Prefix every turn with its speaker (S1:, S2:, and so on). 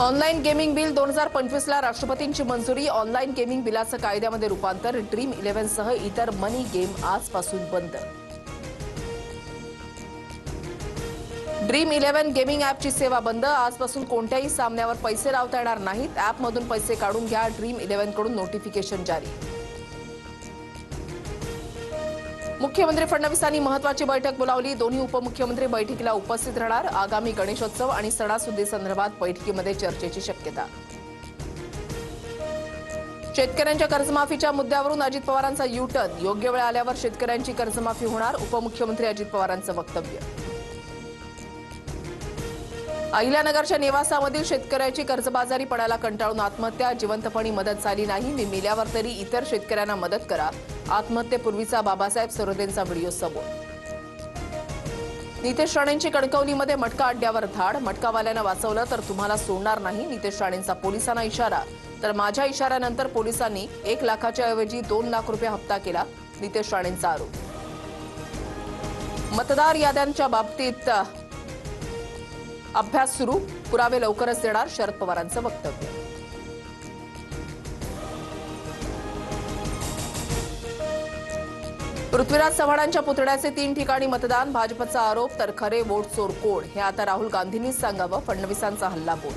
S1: Online gaming bill 2025 ला राष्ट्रपतींची मंजुरी. ऑनलाईन गेमिंग बिलाचं कायद्यामध्ये रूपांतर. ड्रीम 11 सह इतर मनी गेम आजपासून बंद. ड्रीम 11 गेमिंग ॲपची सेवा बंद. आजपासून कोणत्याही सामन्यावर पैसे लावता येणार नाहीत. ॲपमधून पैसे काढून घ्या. ड्रीम 11 कडून नोटिफिकेशन जारी. मुख्यमंत्री फडणवीसांनी महत्त्वाची बैठक बोलावली. दोन्ही उपमुख्यमंत्री बैठकीला उपस्थित राहणार. आगामी गणेशोत्सव आणि सणासुदीसंदर्भात बैठकीमध्ये चर्चेची शक्यता. शेतकऱ्यांच्या कर्जमाफीच्या मुद्द्यावरून अजित पवारांचा यू-टर्न. योग्य वेळ आल्यावर शेतकऱ्यांची कर्जमाफी होणार. उपमुख्यमंत्री अजित पवारांचं वक्तव्य. अहिल्यानगरच्या निवासामधील शेतकऱ्याची कर्जबाजारी पडायला कंटाळून आत्महत्या. जिवंतपणी मदत झाली नाही. मी मेल्यावर तरी इतर शेतकऱ्यांना मदत करा. आत्महत्येपूर्वीचा बाबासाहेब सरोदेंचा व्हिडिओ समोर. नितेश राणेंची कणकवलीमध्ये मटका अड्ड्यावर धाड. मटकावाल्यानं वाचवलं तर तुम्हाला सोडणार नाही. नितेश राणेंचा पोलिसांना इशारा. तर माझ्या इशाऱ्यानंतर पोलिसांनी 1 लाखाच्या ऐवजी 2 लाख रुपये हप्ता केला. नितेश राणेंचा आरोप. मतदार याद्यांच्या बाबतीत अभ्यास सुरू. पुरावे लवकरच देणार. शरद पवारांचं वक्तव्य. पृथ्वीराज चव्हाणांच्या पुतळ्याचे 3 ठिकाणी मतदान. भाजपचा आरोप. तर खरे वोट चोर कोण हे आता राहुल गांधींनीच सांगावं. फडणवीसांचा हल्लाबोल.